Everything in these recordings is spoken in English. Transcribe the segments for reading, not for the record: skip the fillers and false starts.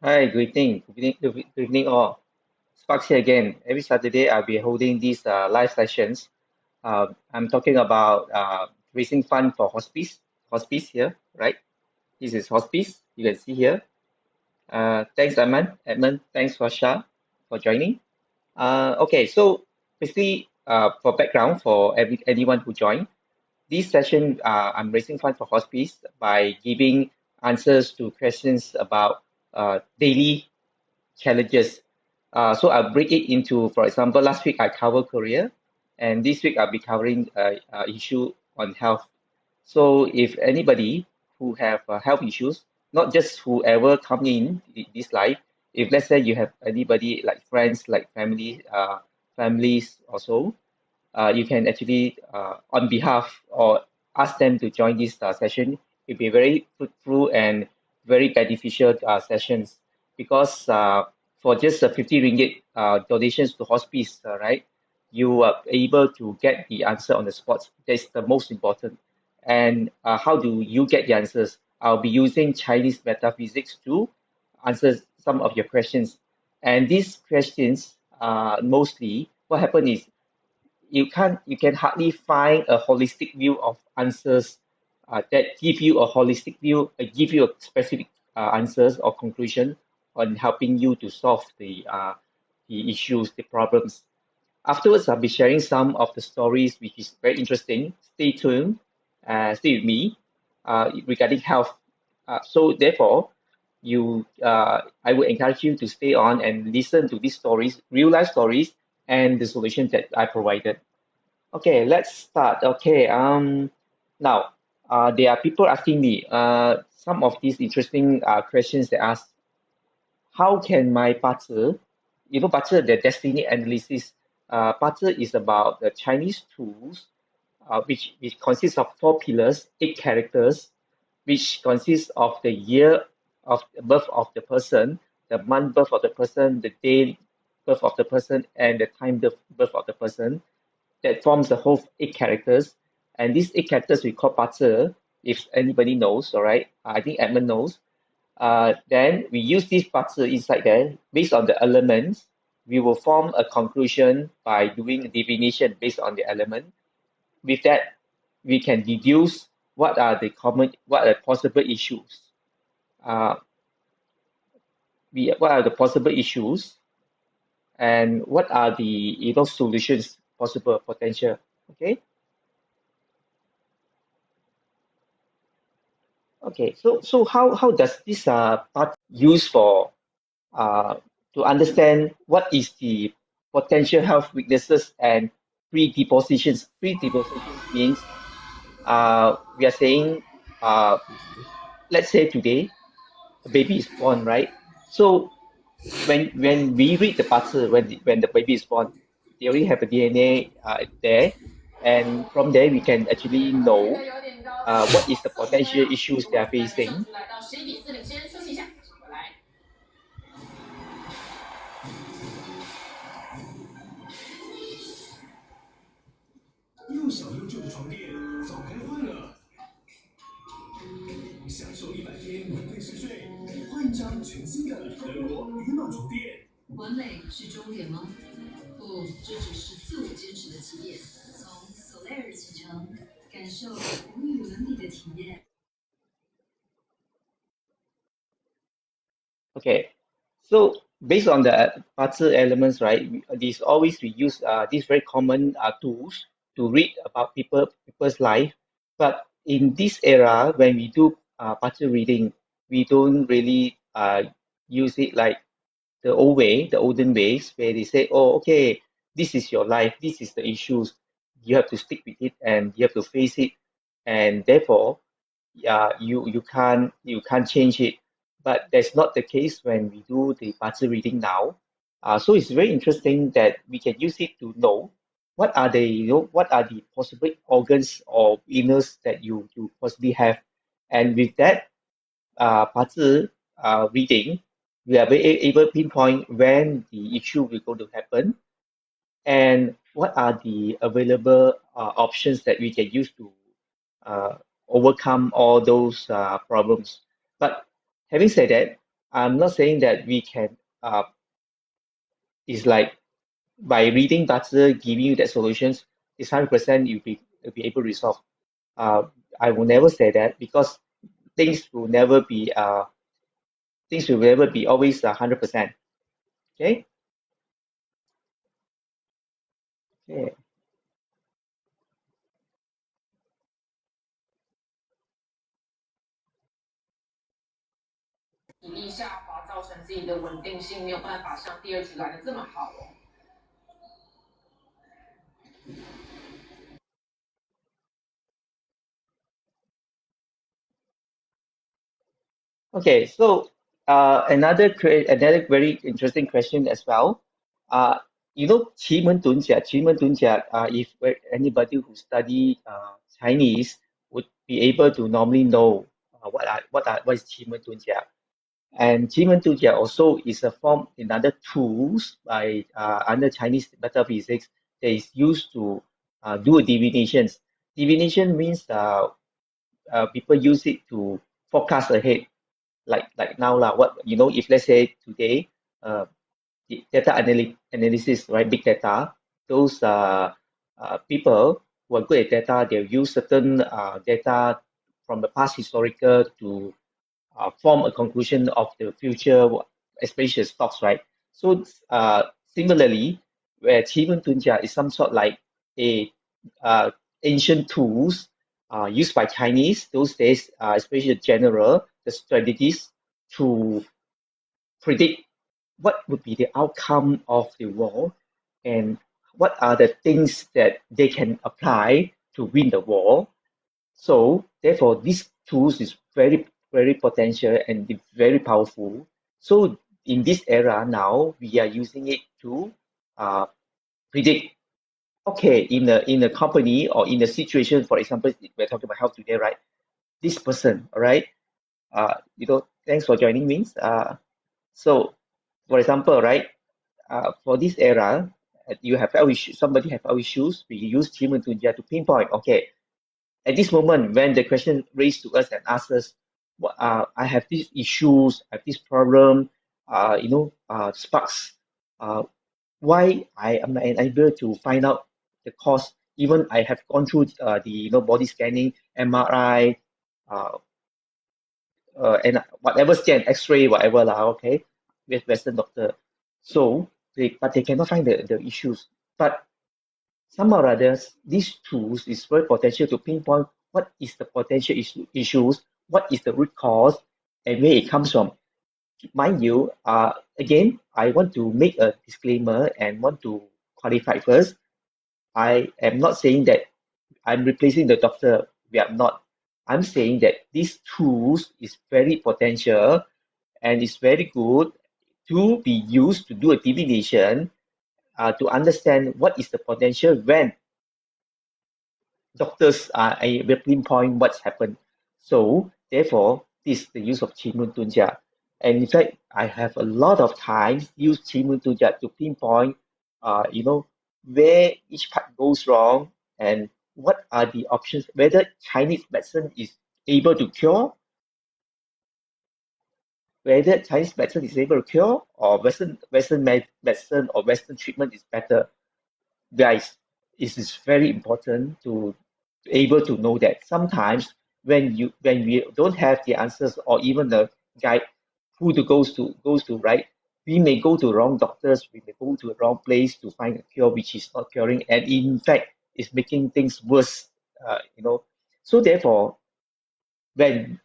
Hi, good evening. Good evening all. Sparks here again. Every Saturday, I'll be holding these live sessions. I'm talking about raising fund for hospice. Hospice here, right? This is hospice. You can see here. Thanks, Edmund. Edmund, thanks for Shah for joining. Okay, so basically, for background for anyone who joined, this session, I'm raising fund for hospice by giving answers to questions about daily challenges. So I'll break it into, for example, last week I covered career, and this week I'll be covering issue on health. So if anybody who have health issues, not just whoever come in this life, if let's say you have anybody like friends, like families or so, you can actually, on behalf or ask them to join this session. It'll be very fruitful and very beneficial sessions because for just 50 ringgit donations to hospice, right, you are able to get the answer on the spot. That's the most important. And how do you get the answers? I'll be using Chinese metaphysics to answer some of your questions. And these questions, mostly, what happened is you can hardly find a holistic view of answers that give you a holistic view, give you a specific answers or conclusion on helping you to solve the issues, the problems. Afterwards, I'll be sharing some of the stories, which is very interesting. Stay tuned, stay with me regarding health. So therefore, I would encourage you to stay on and listen to these stories, real life stories, and the solutions that I provided. Okay, let's start. Okay, now, there are people asking me some of these interesting questions they ask. How can my parter, parter, the destiny analysis, parter is about the Chinese tools, which consists of four pillars, eight characters, which consists of the year of the birth of the person, the month birth of the person, the day birth of the person, and the time birth of the person that forms the whole eight characters. And these eight characters we call parser, if anybody knows, all right. I think Edmund knows. Then we use this parser inside there based on the elements. We will form a conclusion by doing a divination based on the element. With that, we can deduce what are the possible issues. Uh, what are the possible issues and what are the solutions possible potential. Okay. Okay, so how does this part use for uh to understand what is the potential health weaknesses and predispositions? Predispositions means we are saying let's say today a baby is born, right? So when we read the parts when the baby is born, they already have a DNA there, and from there we can actually know what is the potential issues they are facing.完美是终点吗？不，这只是自我坚持的起点。从 Solar 启程，感受无与伦比的体验。Okay, so based on the puzzle elements, right, these always we use these very common tools to read about people's life. But in this era, when we do puzzle reading, we don't really use it like the old way, the olden ways, where they say, "Oh, okay, this is your life, this is the issues. You have to stick with it, and you have to face it, and therefore, yeah, you can't change it." But that's not the case when we do the parts reading now. So it's very interesting that we can use it to know what are the possible organs or illness that you possibly have, and with that parts reading, we are very able to pinpoint when the issue will going to happen and what are the available options that we can use to uh, overcome all those problems. But having said that, I'm not saying that we can, it's like by reading data, giving you that solutions, it's 100% you'll be able to resolve. Uh, I will never say that because things will never be, things will never be always 100%. Okay? Okay. 体力下滑，造成自己的稳定性没有办法像第二集来的这么好哦。Okay, so another very interesting question as well. Uh, you know, 奇门遁甲, if anybody who study Chinese would be able to normally know what is 奇门遁甲. And 奇门遁甲 also is a form another tools by under Chinese metaphysics that is used to do divinations. Divination means people use it to forecast ahead like now lah. What you know, if let's say today, uh, the analysis, right? Big data. Those people who are good at data, they'll use certain data from the past historical to form a conclusion of the future, especially stocks, right? So similarly, where Qi Tunjia is some sort like a uh, ancient tools used by Chinese those days, especially the general, the strategies to predict what would be the outcome of the war and what are the things that they can apply to win the war. So therefore, these tools is very potential and very powerful. So in this era now, we are using it to uh, predict. Okay, in a company or in a situation, for example, we're talking about health today, right? This person, all right? Thanks for joining me. So, for example, right? For this era, you have health issues. Somebody have health issues. We use human to pinpoint. Okay, at this moment when the question raised to us and asked us what I have these issues, I have this problem, sparks, uh, why I am unable to find out the cause. Even I have gone through the body scanning, MRI, uh, and whatever scan, X-ray, whatever lah, okay, with Western doctor. So they cannot find the issues. But somehow or others, these tools is very potential to pinpoint what is the potential issues, what is the root cause, and where it comes from. Mind you, again, I want to make a disclaimer and want to qualify first. I am not saying that I'm replacing the doctor. We are not. I'm saying that these tools is very potential and is very good to be used to do a divination, to understand what is the potential when doctors are able to pinpoint what's happened. So therefore, this is the use of Qinmun Tunjia. And in fact, I have a lot of times used Qinmun Tunjia to pinpoint, where each part goes wrong and what are the options, whether Chinese medicine is able to cure, whether Chinese medicine is able to cure, or medicine or Western treatment is better. Guys, it is very important to able to know that sometimes when we don't have the answers or even the guide who to goes to right, we may go to wrong doctors, we may go to the wrong place to find a cure which is not curing, and in fact is making things worse. So therefore, when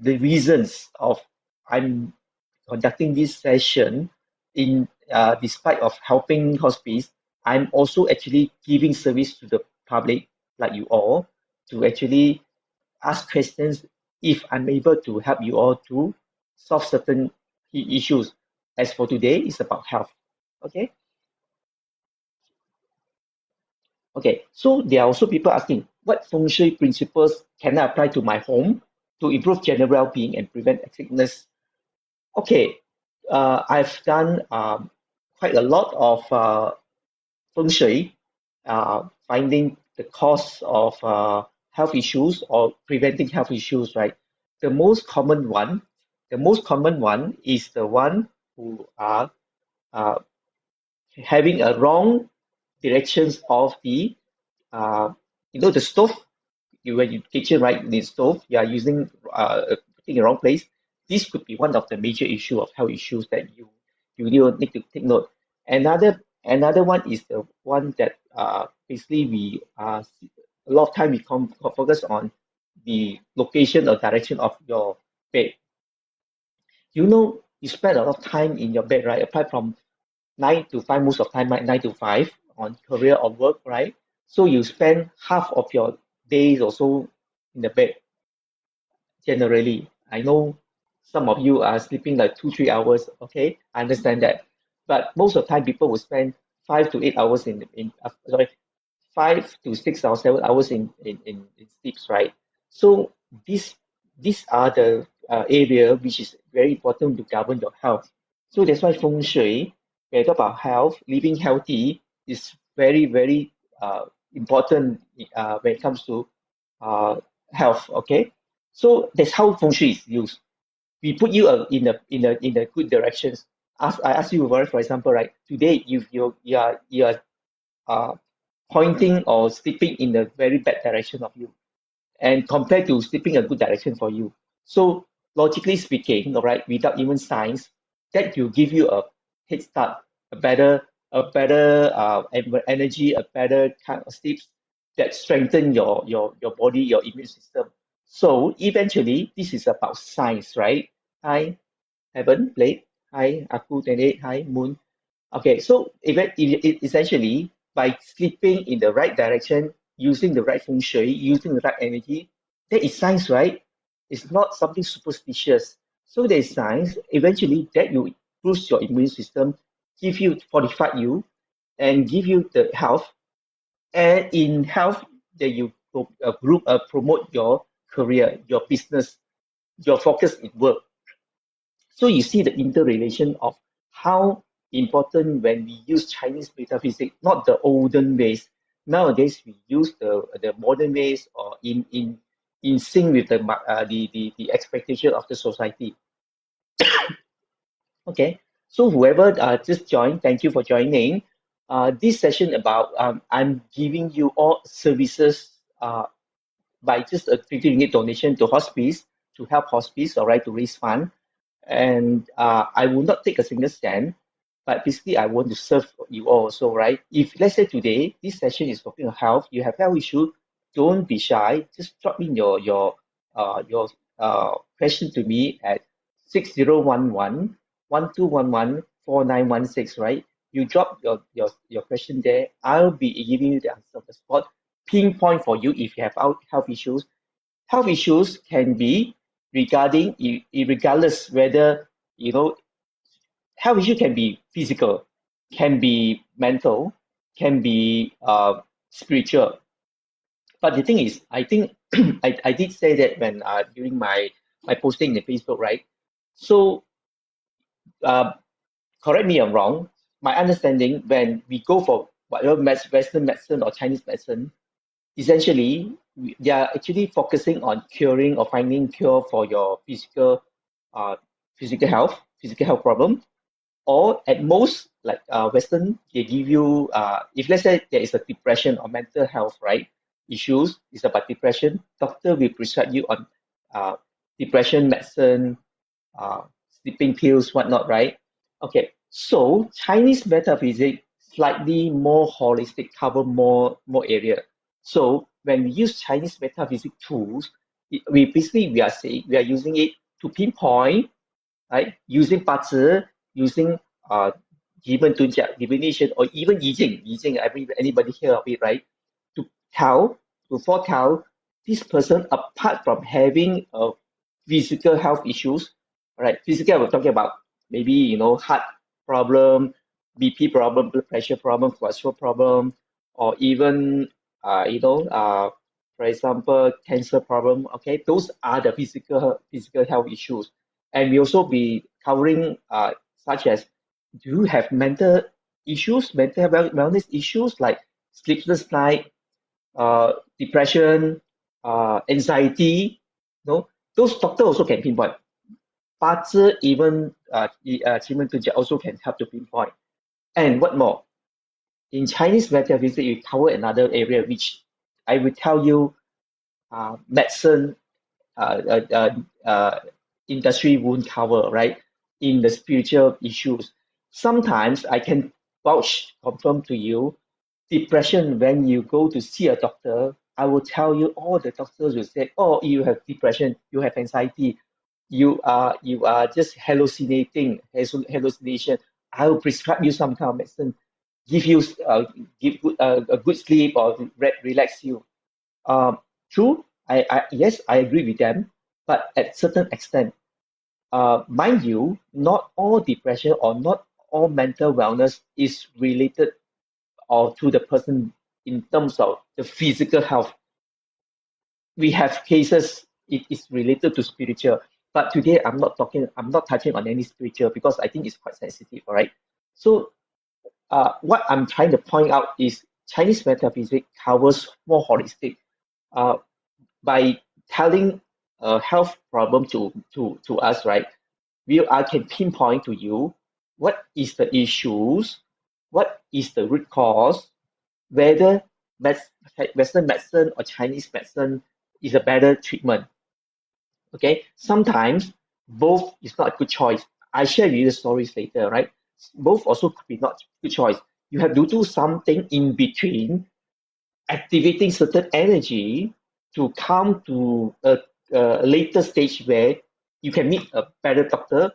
the reasons of I'm conducting this session in despite of helping hospice, I'm also actually giving service to the public like you all to actually ask questions if I'm able to help you all to solve certain issues. As for today, it's about health. Okay. Okay. So there are also people asking what feng shui principles can I apply to my home to improve general well-being and prevent sickness. Okay, I've done quite a lot of feng shui, finding the cause of health issues or preventing health issues, right? The most common one The most common one is the one who are uh, having a wrong directions of the uh, the stove. When you kitchen, right, the stove, you are using putting the wrong place. This could be one of the major issue of health issues that you really need to take note. Another one is the one that basically we a lot of time we focus on the location or direction of your bed. You spend a lot of time in your bed, right? Apart from 9 to 5, most of the time, right, 9 to 5 on career or work, right? So you spend half of your days or so in the bed generally. I know some of you are sleeping like 2, 3 hours. Okay, I understand that, but most of the time people will spend 5 to 8 hours sorry, 5 to 6 hours, 7 hours in sleeps, right? So these these are the area which is very important to govern your health. So that's why feng shui, when I talk about health, living healthy is very important when it comes to uh, health. Okay, so that's how feng shui is used. We put you in a good directions. I ask you, for example, right? Today, if you are uh, pointing or sleeping in a very bad direction of you, and compared to sleeping a good direction for you. So logically speaking, all right, without even science, that will give you a head start, a better energy, a better kind of sleeps that strengthen your body, your immune system. So eventually, this is about science, right? Hi, Heaven, Blake. Hi, Aku, Tene. Hi, Moon. Okay, so essentially, by sleeping in the right direction, using the right feng shui, using the right energy, that is science, right? It's not something superstitious. So there is science. Eventually, that will boost your immune system, give you fortify you, and give you the health. And in health, that you promote your career, your business, your focus in work. So you see the interrelation of how important when we use Chinese metaphysics, not the olden ways. Nowadays we use the modern ways or in sync with the expectation of the society. Okay, so whoever just joined, thank you for joining. This session about I'm giving you all services by just a 50 ringgit donation to hospice to help hospice, all right, to raise fund. And I will not take a single cent, but basically I want to serve you all also, right? If let's say today this session is talking about health, you have health issue, don't be shy. Just drop in your question to me at 6011 1211 4916, right? You drop your question there. I'll be giving you the answer on the spot, pinpoint for you if you have health issues. Health issues can be regarding regardless whether health issue can be physical, can be mental, can be spiritual. But the thing is, I think I did say that when during my posting in Facebook, right? So uh, correct me if I'm wrong. My understanding, when we go for whatever Western medicine or Chinese medicine, essentially they are actually focusing on curing or finding cure for your uh, physical health problem, or at most like Western, they give you if let's say there is a depression or mental health, right, issues, it's about depression, doctor will prescribe you on uh, depression medicine, uh, sleeping pills, whatnot, right? Okay, so Chinese metaphysics slightly more holistic, cover more area. So when we use Chinese metaphysics tools, we are saying we are using it to pinpoint, right? Using 八字, using divination, or even yijing, anybody hear of it, right? To tell, to foretell this person, apart from having a physical health issues, right? Physical, we're talking about maybe, heart problem, BP problem, blood pressure problem, cholesterol problem, or even, for example, cancer problem. Okay, those are the physical health issues. And we also be covering such as, do you have mental issues, mental wellness issues like sleepless night, depression, anxiety? No, those doctor also can pinpoint. 八字even Qimeng also can help to pinpoint. And what more? In Chinese metaphysics, you cover another area which I will tell you medicine uh, uh, uh, uh, industry won't cover, right? In the spiritual issues. Sometimes I can vouch, confirm to you, depression, when you go to see a doctor, I will tell you, all the doctors will say, oh, you have depression, you have anxiety, you are just hallucination. I will prescribe you some kind of medicine, give you a good sleep or relax you. Um, True, yes, I agree with them, but at certain extent, mind you, not all depression or not all mental wellness is related or to the person in terms of the physical health. We have cases it is related to spiritual, but today I'm not touching on any spiritual because I think it's quite sensitive, all right? So what I'm trying to point out is Chinese metaphysics covers more holistic. Uh, by telling a health problem to us, right? I can pinpoint to you what is the issues, what is the root cause, whether Western medicine or Chinese medicine is a better treatment. Okay, sometimes both is not a good choice. I share with you the stories later, right? Both also could be not good choice. You have to do something in between, activating certain energy to come to a later stage where you can meet a better doctor,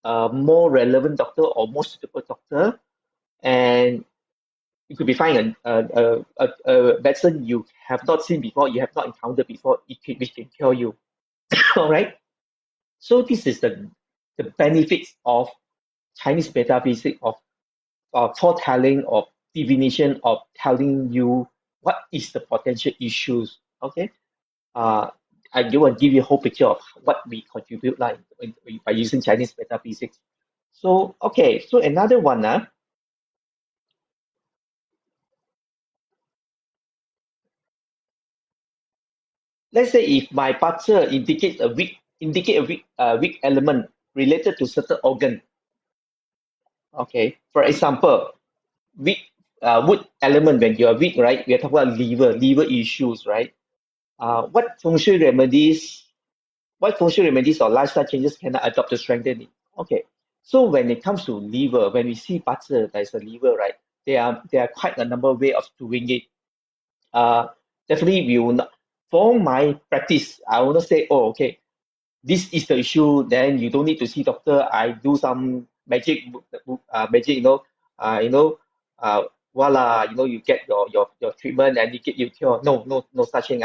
a more relevant doctor or more suitable doctor, and you could be finding a medicine you have not seen before, you have not encountered before, which can cure you. All right. So this is the benefits of Chinese metaphysics of foretelling, of divination, of telling you what is the potential issues. Okay. uh, I do want to give you a whole picture of what we contribute like by using Chinese metaphysics. So, okay, so another one, let's say if my picture indicate a weak element related to certain organ. Okay, for example, weak wood element when you are weak, right? We are talking about liver issues, right? What feng shui remedies What functional remedies or lifestyle changes can I adopt to strengthen it? Okay. So when it comes to liver, when we see butter, there's a liver, right? There are quite a number of ways of doing it. Uh, Definitely we will not. For my practice, I will not say, oh, okay, this is the issue. Then you don't need to see doctor. I do some magic, you know, voila, you get your treatment and you get you cure. No, no, no such thing.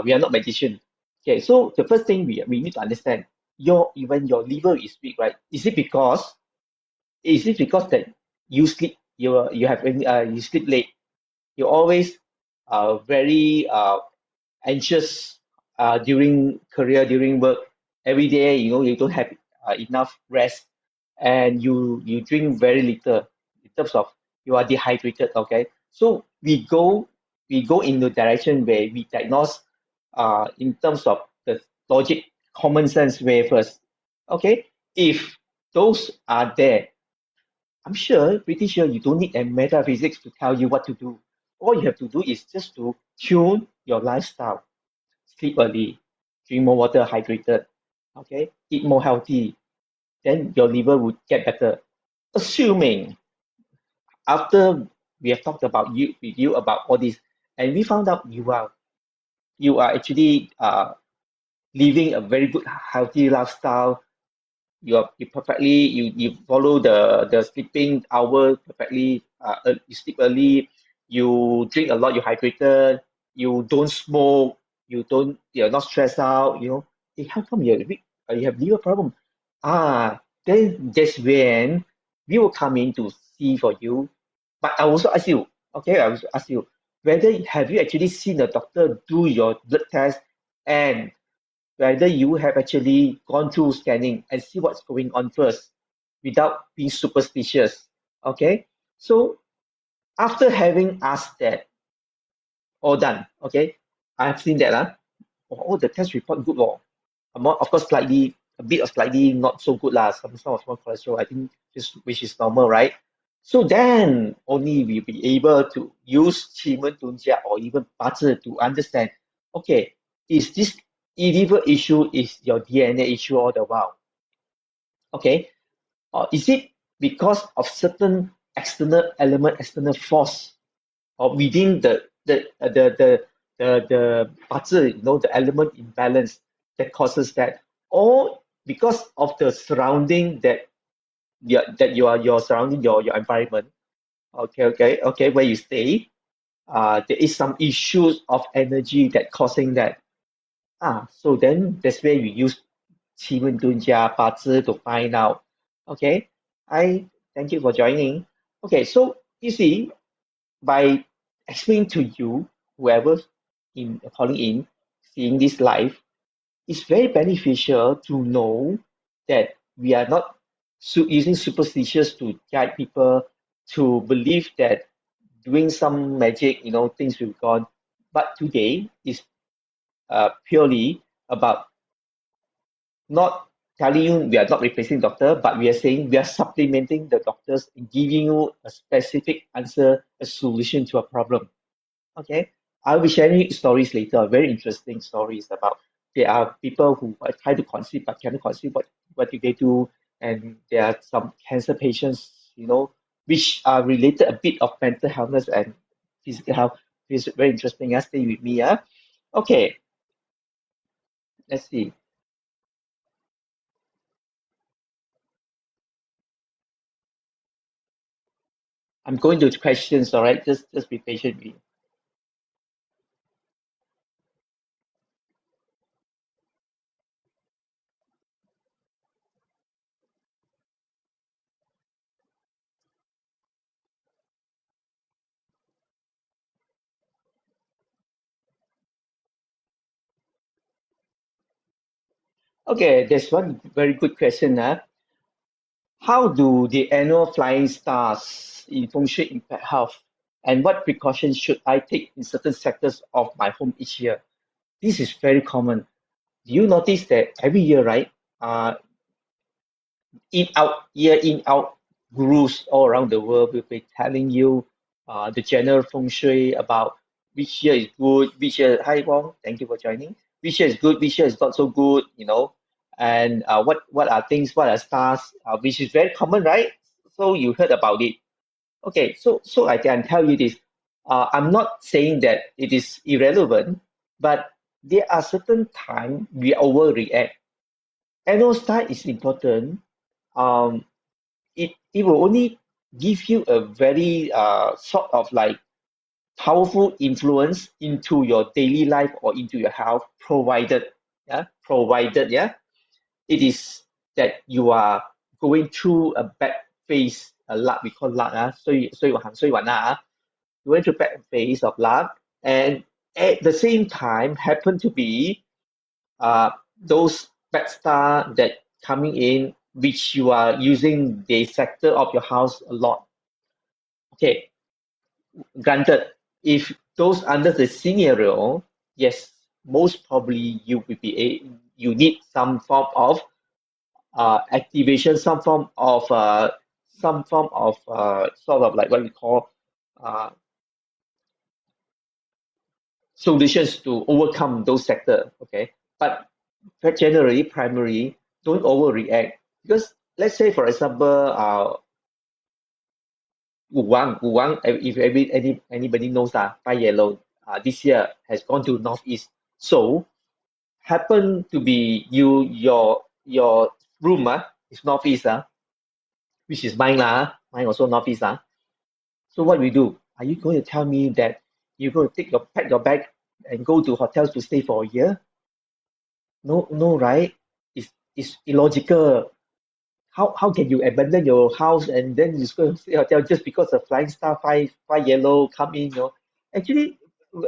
We are not magician. Okay, so the first thing we need to understand, when your liver is weak, right? Is it because that you sleep you sleep late? You always very anxious during work. Every day, you don't have enough rest, and you drink very little in terms of you are dehydrated. Okay, so we go in the direction where we diagnose in terms of the logic, common sense way first. Okay, if those are there, pretty sure you don't need a metaphysics to tell you what to do. All you have to do is just to tune your lifestyle, sleep early, drink more water, hydrated, okay, eat more healthy, then your liver would get better. Assuming after we have talked about with you about all this, and we found out you are actually living a very good healthy lifestyle. You follow the sleeping hour perfectly. You sleep early, you drink a lot, you hydrated, you don't smoke, you're not stressed out. Hey, how come you have liver problem? Then that's when we will come in to see for you. But I also ask you, okay, I will ask you whether have you actually seen the doctor do your blood test, and whether you have actually gone through scanning and see what's going on first without being superstitious. Okay, so after having asked that, all done. Okay, I have seen that. The test report good. Of course, slightly a bit of slightly not so good lah, some of small cholesterol, I think this which is normal, right? So then only we'll be able to use Qi Tunjia or even Bazi to understand, okay, is this liver issue is your DNA issue all the while? Okay, or is it because of certain external element, external force, or within the Bazi, the element imbalance that causes that, or because of the surrounding that your surrounding your environment, okay, where you stay, there is some issues of energy that causing that. So then that's where you use 奇门遁甲八字 to find out. Okay, I thank you for joining. Okay, so you see, by explaining to you, whoever in calling in, seeing this live, it's very beneficial to know that we are not using superstitious to guide people to believe that doing some magic, things will gone. But today is purely about not telling you we are not replacing doctor, but we are saying we are supplementing the doctors and giving you a specific answer, a solution to a problem. Okay, I'll be sharing stories later, very interesting stories about there are people who are trying to conceive but cannot conceive. What do they do? And there are some cancer patients, which are related a bit of mental health and physical health. It's very interesting. Stay with me. Okay, let's see. I'm going to questions, all right? Just be patient with me. Okay, there's one very good question. How do the annual flying stars in feng shui impact health? And what precautions should I take in certain sectors of my home each year? This is very common. Do you notice that every year, right? Year in, out gurus all around the world will be telling you the general feng shui about which year is good, which year, hi Wong, thank you for joining. Which year is good, which year is not so good, and what are things, what are stars, which is very common, right? So you heard about it. Okay, so I can tell you this. I'm not saying that it is irrelevant, but there are certain time we overreact. Annual star is important. Um, it will only give you a very sort of like powerful influence into your daily life or into your health, provided, yeah, it is that you are going through a bad phase, a luck, we call luck, 衰運行衰運 you went through bad phase of luck, and at the same time happen to be uh, those bad star that coming in, which you are using the sector of your house a lot. Okay, granted, if those under the scenario, yes, most probably you need some form of activation, some form of sort of like what we call uh, solutions to overcome those sector. Okay, but generally, primary, don't overreact because let's say, for example, Wu Wang, if anybody knows Fire Yellow, this year has gone to northeast. So happen to be your room is northeast which is mine mine also northeast So what we do? Are you going to tell me that you're going to pack your bag and go to hotels to stay for a year? No, no, right? It's illogical. How can you abandon your house and then you go and stay hotel just because a flying star five yellow come in? Actually,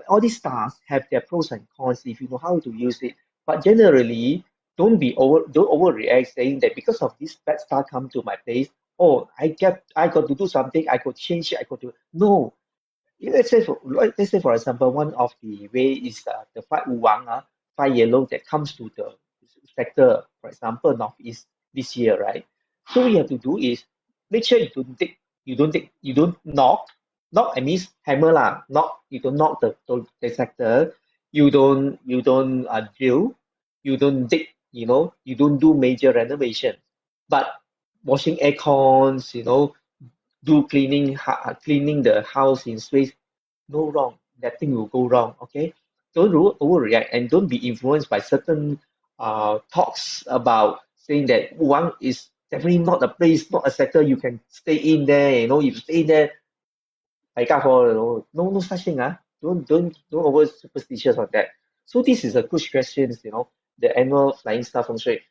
all these stars have their pros and cons if you know how to use it. But generally, don't overreact saying that because of this bad star come to my place. Oh, I got to do something. I could change it. I could do no. Let's say for example, one of the way is the five Wu Wang, five yellow that comes to the sector, for example, Northeast this year, right? So what you have to do is make sure you don't knock. Knock I means hammer lah. Knock you don't knock the sector. You don't drill. You don't dig. You don't do major renovation. But washing air cons, do cleaning the house in space, no wrong. That thing will go wrong. Okay, don't overreact and don't be influenced by certain talks about saying that one is definitely not a place, not a sector you can stay in there. If you stay there, I got for no such thing. Don't over superstitious on that. So this is a good question. The annual flying star feng shui.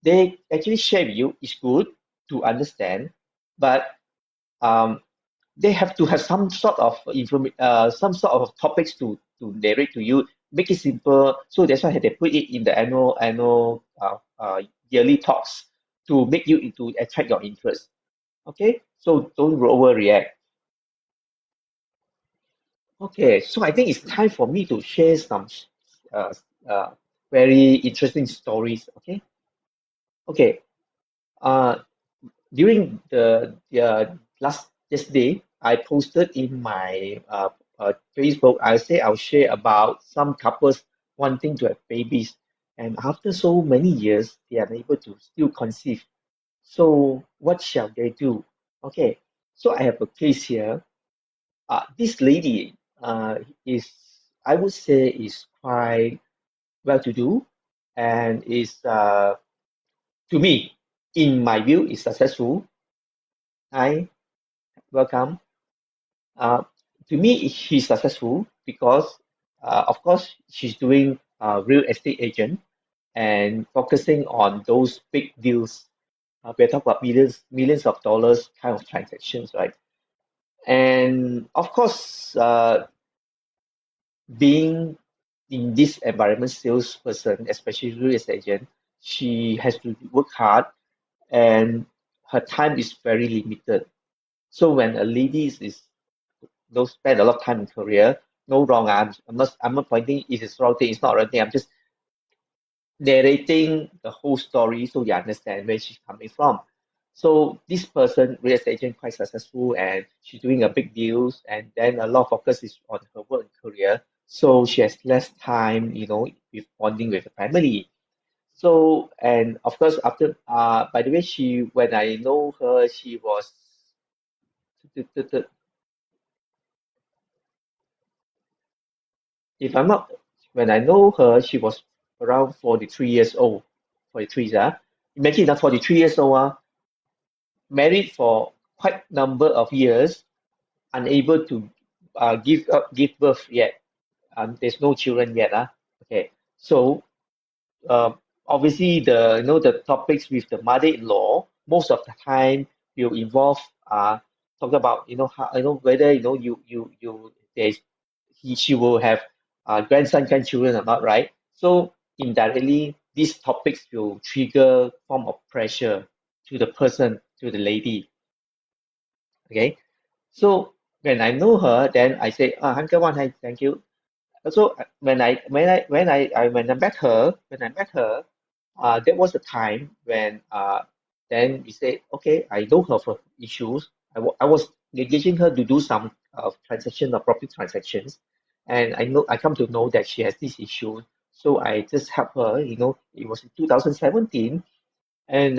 They actually share with you. It's good to understand, but um, they have to have some sort of topics to narrate to you, make it simple. So that's why they put it in the annual yearly talks to make you to attract your interest. Okay, so don't overreact. Okay, so I think it's time for me to share some uh, uh, very interesting stories. Okay. Uh, During the last yesterday, I posted in my Facebook. I'll share about some couples wanting to have babies, and after so many years, they are able to still conceive. So what shall they do? Okay, so I have a case here. This lady is, I would say, is quite well-to-do, and is to me, in my view, is successful. Hi, welcome. Uh, to me, she's successful because, of course, she's doing real estate agent and focusing on those big deals. We're talking about millions of dollars kind of transactions, right? And of course, being in this environment, salesperson, especially real estate agent, she has to work hard, and her time is very limited. So when a lady is don't spend a lot of time in career. No wrong. I'm not pointing it is wrong thing. It's not a wrong thing. I'm just narrating the whole story so you understand where she's coming from. So this person, real estate agent, quite successful, and she's doing a big deals, and then a lot of focus is on her work and career. So she has less time, with bonding with the family. So, and of course, after by the way, when I know her, she was if I'm not, when I know her, she was around 43 years old. 43, yeah. Imagine that 43 years old, married for quite number of years, unable to give birth yet. There's no children yet. Okay. So uh, obviously the topics with the mother-in-law most of the time will involve talk about how whether there's she will have grandchildren or not, right? So indirectly these topics will trigger form of pressure to the person, to the lady. Okay, so when I know her, then I say, Uncle Wan, hi, thank you. Also, when I met her, there was a time when then we say, okay, I know her for issues. I was engaging her to do some transaction or property transactions, and I come to know that she has this issue. So I just help her. It was in 2017, and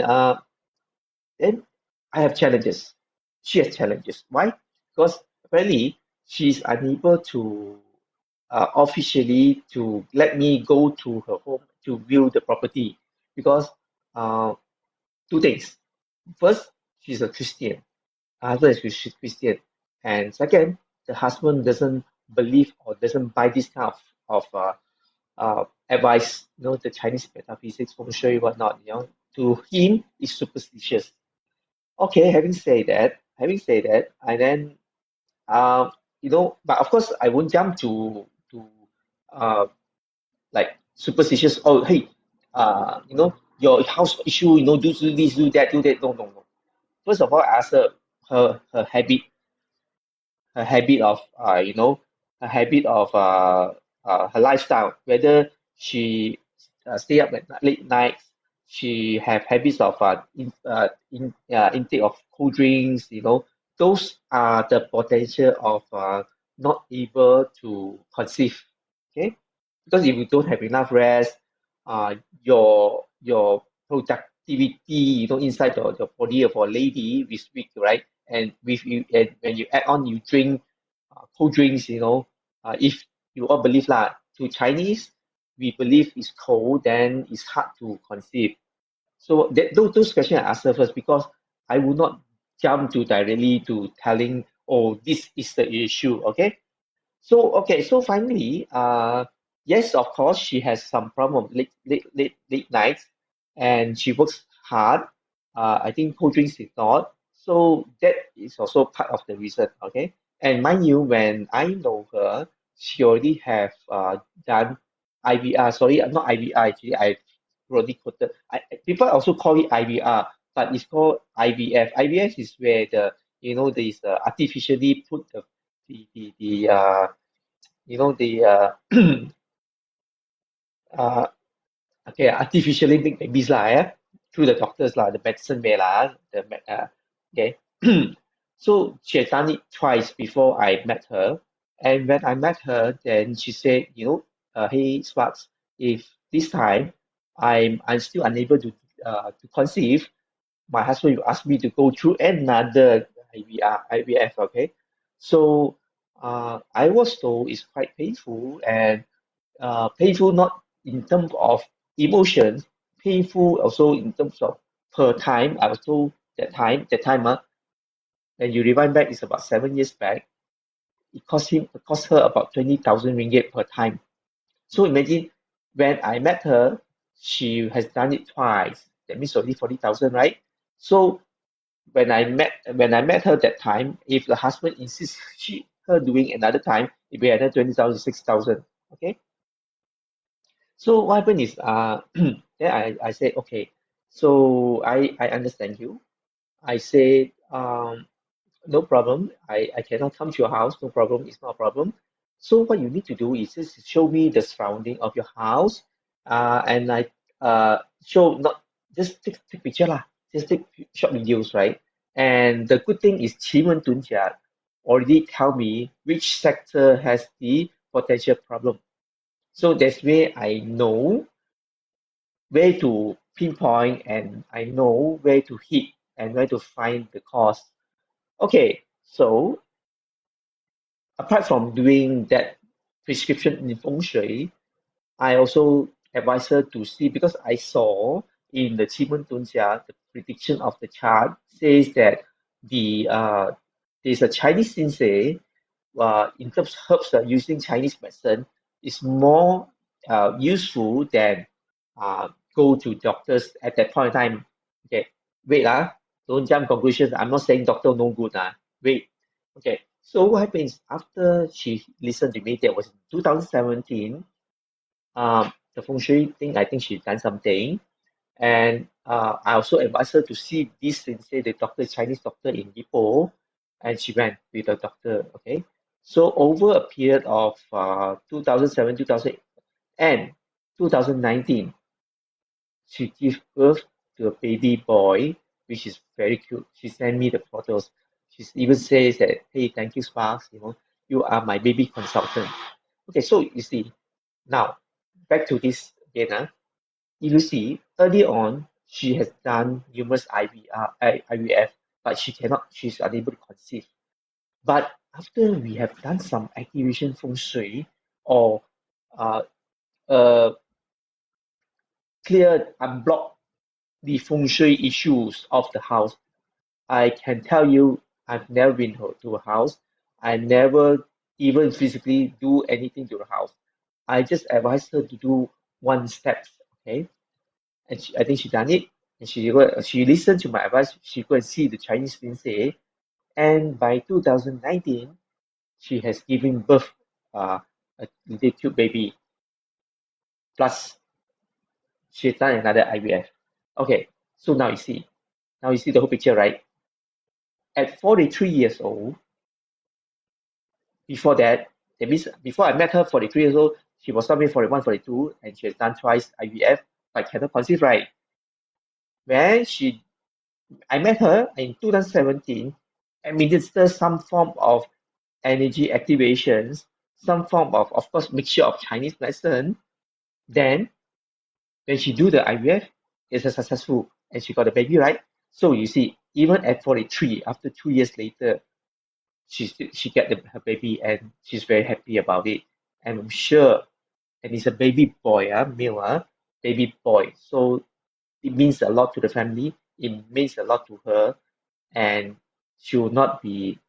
then I have challenges. She has challenges. Why? Because apparently she's unable to officially to let me go to her home to view the property because uh, two things. First, she's a Christian. Her husband is Christian, and second, the husband doesn't believe or doesn't buy this kind of advice. The Chinese metaphysics, feng shui, whatnot. To him, is superstitious. Okay, having said that, and then but of course, I won't jump to uh, like superstitious. Oh, hey, your house issue. Do this, do that, do that. No, no, no. First of all, I ask her her habit of her habit of her lifestyle, whether she stay up at late nights. She have habits of intake of cold drinks. Those are the potential of not able to conceive. Okay, because if you don't have enough rest, your productivity, inside the body of a lady is weak, right? And with you, and when you add on, you drink cold drinks, if you all believe lah, to Chinese, we believe it's cold, then it's hard to conceive. So those questions I answer first because I will not jump to directly to telling, oh, this is the issue, okay? So finally, yes, of course, she has some problem late nights, and she works hard. I think cold drinks is not. So that is also part of the reason, okay? And mind you, when I know her, she already have done IVR. Sorry, not IVR. Actually, I already quoted. People also call it IVR, but it's called IVF. IVF is where this artificially put the the uh, okay, artificially make babies lah, through the doctors lah, the medicine way lah, okay. So she had done it twice before I met her, and when I met her, then she said, hey Sparks, if this time I'm still unable to conceive, my husband will ask me to go through another IVF, okay. So I was told it's quite painful, and painful not in terms of emotions, painful also in terms of per time. I was told that time, when you rewind back, it's about 7 years back. It cost her about 20,000 ringgit per time. So imagine when I met her, she has done it twice. That means already 40,000, right? So when I met her that time, if the husband insists her doing another time, it will be another 20,000, 6,000. Okay. So what happened is, then I said, okay, so I understand you. I said, no problem. I cannot come to your house. No problem. It's not a problem. So what you need to do is just show me the surrounding of your house, and show not just take picture lah. Just take short videos, right? And the good thing is, 奇门遁甲 already tell me which sector has the potential problem. So that's where I know where to pinpoint, and I know where to hit and where to find the cause. Okay, so apart from doing that prescription in feng shui, I also advise her to see, because I saw in the Qimeng Dunjia, the prediction of the chart says that there's a Chinese sensei, in terms of herbs, using Chinese medicine is more useful than go to doctors at that point in time. Okay, wait, don't jump conclusions. I'm not saying doctor no good. Wait. Okay, so what happens after she listened to me? That was 2017. The feng shui thing, I think she done something. And I also advised her to see this sensei, the doctor, Chinese doctor in Ipoh, and she went with the doctor. Okay, so over a period of 2007, 2000, and 2019, she gave birth to a baby boy, which is very cute. She sent me the photos. She even says that, hey, thank you, Sparks. You are my baby consultant. Okay, so you see, now back to this again. If you see, early on, she has done numerous IVF, but she's unable to conceive. But after we have done some activation feng shui, or uh, uh, clear, unblock the feng shui issues of the house, I can tell you, I've never been to a house. I never even physically do anything to the house. I just advise her to do one step, okay? And I think she done it, and she listened to my advice. She go and see the Chinese sensei, and by 2019, she has given birth a little cute baby. Plus, she has done another IVF. Okay, so now you see the whole picture, right? At 43 years old, before that means before I met her, 43 years old, she was somewhere 41, 42, and she has done twice IVF, but cannot conceive, right? When I met her in 2017, administer some form of energy activations, some form of course, mixture of Chinese medicine. Then, when she do the IVF, it's a successful, and she got a baby, right? So you see, even at 43, after 2 years later, she get her baby, and she's very happy about it. And I'm sure, and it's a baby boy, male, baby boy. So it means a lot to the family. It means a lot to her, and she will not be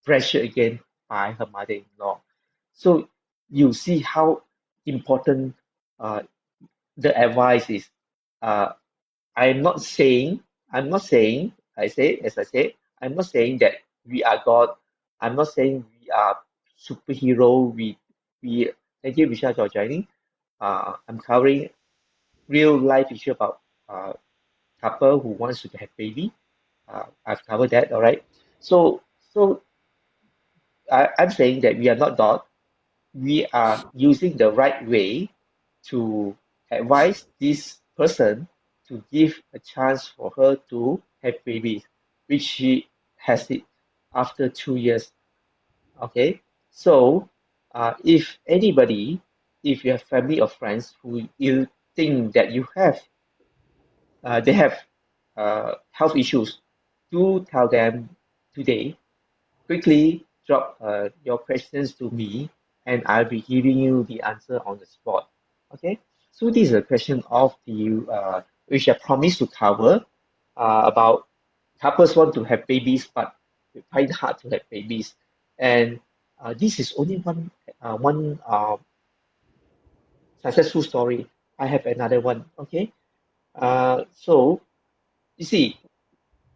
pressured again by her mother-in-law. So you see how important uh, the advice is. Uh, I'm not saying, I'm not saying that we are God. I'm not saying we are superhero. Thank you, Vishal, for joining. I'm covering real life issue about couple who wants to have baby. I've covered that, all right. So I'm saying that we are not God. We are using the right way to advise this person to give a chance for her to have babies, which she has it after 2 years. Okay, so if anybody, if you have family or friends who you think that they have health issues, do tell them today. Quickly drop your questions to me, and I'll be giving you the answer on the spot. Okay? So this is a question of the which I promised to cover about couples want to have babies, but they find it hard to have babies. And this is only one successful story. I have another one. Okay? So you see,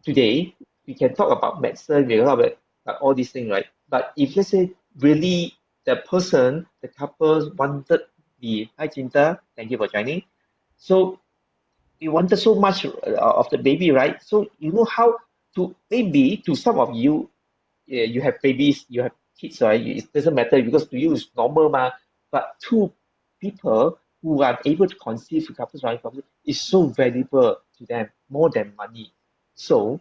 today we can talk about medicine, we can talk about all these things, right? But if let's say really the couple wanted the hi Jinta, thank you for joining. So you wanted so much of the baby, right? So you know how to maybe to some of you, you have babies, you have kids, right? It doesn't matter because to you it's normal, ma. But to people who are able to conceive couples, right, is so valuable to them more than money. So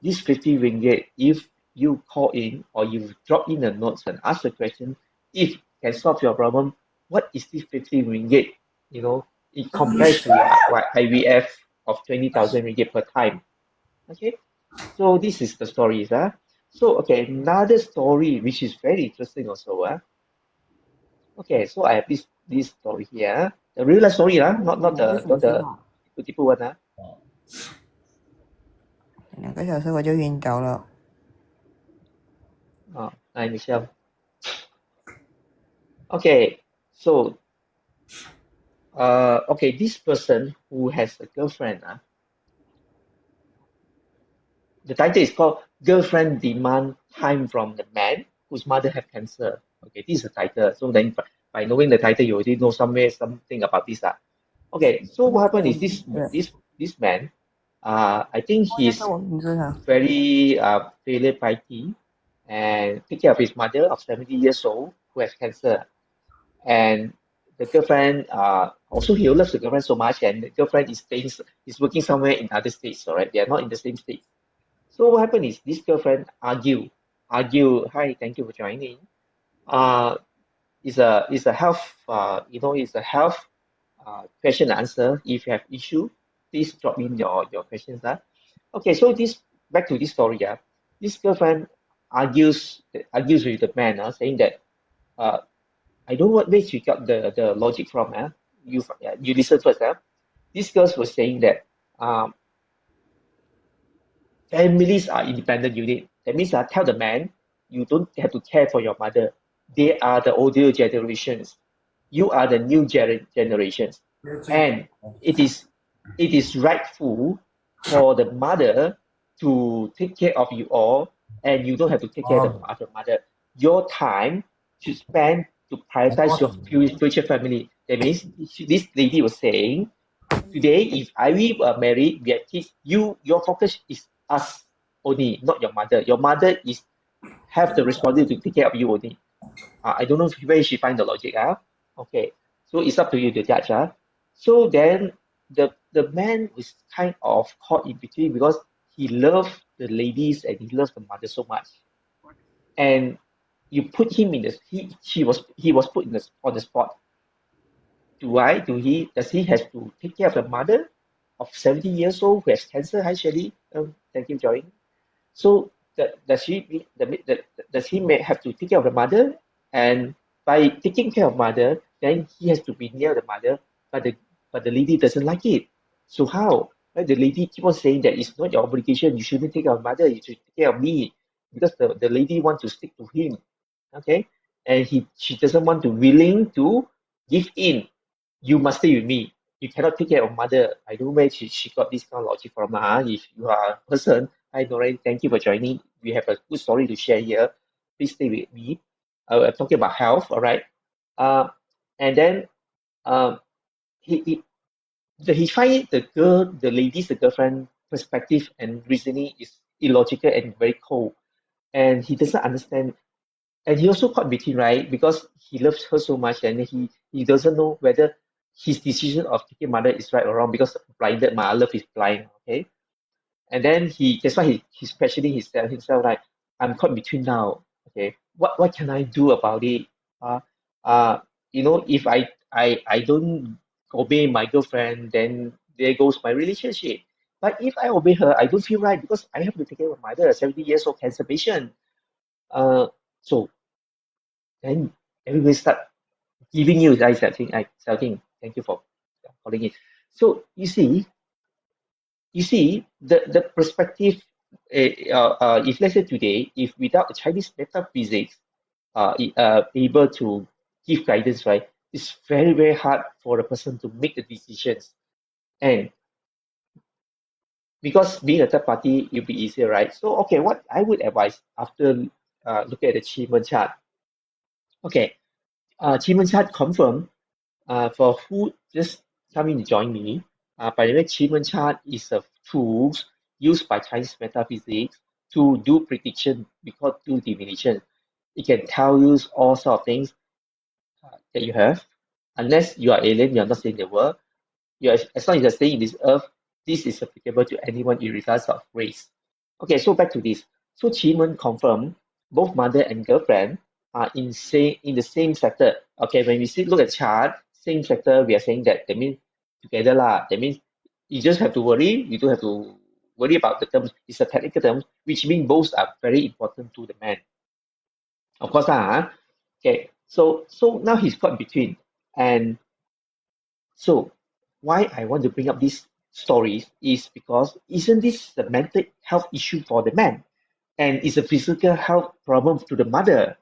this 50 ringgit, if you call in or you drop in the notes and ask the question, if can solve your problem, what is this 50 ringgit? You know, it compares to your IVF of 20,000 ringgit per time. Okay, so this is the stories. So, okay, another story which is very interesting also. Okay, so I have this story here. The real life story, not the tipu one. 2个小时我就晕倒了。Hi, Michelle. Okay, so okay, this person who has a girlfriend, the title is called Girlfriend Demand Time from the Man Whose Mother Have Cancer. Okay, this is the title. So then by knowing the title, you already know something about this. Okay, so what happened is this man, I think he's 我名字啊， very filial piety and take care of his mother of 70 years old who has cancer. And the girlfriend also he loves the girlfriend so much, and the girlfriend is working somewhere in other states, all right, they are not in the same state. So what happened is this girlfriend argue, hi, thank you for joining. uh is a health is a health question and answer. If you have issue, please drop in your questions. Okay, so this back to this story. This girlfriend argues with the man, saying that uh I don't know what way she got the logic from. You listen first. These girls were saying that um, families are independent unit. That means tell the man you don't have to care for your mother. They are the older generations. You are the new generations, and it is it is rightful for the mother to take care of you all, and you don't have to take care of the mother. Your time should spend to prioritize your future family. That means this lady was saying, today, if I were married, we have kids, your focus is us only, not your mother. Your mother is have the responsibility to take care of you only. I don't know where she find the logic. Okay, so it's up to you to judge. So then the man was kind of caught in between because he loved the ladies and he loved the mother so much. And you put him in the he was put in the on the spot. Does he have to take care of the mother of 70 years old who has cancer? Hi Shirley. Thank you, Joy. So does he may have to take care of the mother? And by taking care of mother, then he has to be near the mother, but the lady doesn't like it. So how? Right? The lady keep on saying that it's not your obligation. You shouldn't take care of mother. You should take care of me, because the lady wants to stick to him. Okay, and she doesn't want to willing to give in. You must stay with me. You cannot take care of mother. I don't know where she got this kind of logic from. If you are a person, hi Noreen, thank you for joining. We have a good story to share here. Please stay with me. I'm talking about health, all right? Uh, and then um, he, he, he find the lady's, the girlfriend perspective and reasoning is illogical and very cold. And he doesn't understand, and he also caught between, right? Because he loves her so much, and he doesn't know whether his decision of taking mother is right or wrong, because blinded, my love is blind. Okay, and then that's why he's questioning himself like, I'm caught between now. Okay, what can I do about it? Uh, uh, if I don't obey my girlfriend, then there goes my relationship. But if I obey her, I don't feel right because I have to take care of my mother, 70 years old cancer patient. So then everybody start giving you guys shouting. Thank you for calling in. So you see the perspective. If let's say today, if without Chinese metaphysics, able to give guidance, right, it's very very hard for a person to make the decisions. And because being a third party, it'll be easier, right? So okay, what I would advise after looking at the achievement chart. Okay, achievement chart confirm. For who just coming to join me, by the way, achievement chart is a tool used by Chinese metaphysics to do prediction. We call do divination. It can tell you all sort of things that you have. Unless you are alien, you are not staying in the world. As long as you're staying in this earth, this is applicable to anyone regardless of race. Okay, so back to this. So Qi confirm both mother and girlfriend are in the same sector. Okay, when we look at chart, same sector, we are saying that means together lah. That means you just have to worry. You don't have to worry about the terms. It's a technical term, which means both are very important to the man. Of course lah. Okay, so now he's caught between, and so why I want to bring up these stories is because isn't this the mental health issue for the man, and it's a physical health problem to the mother?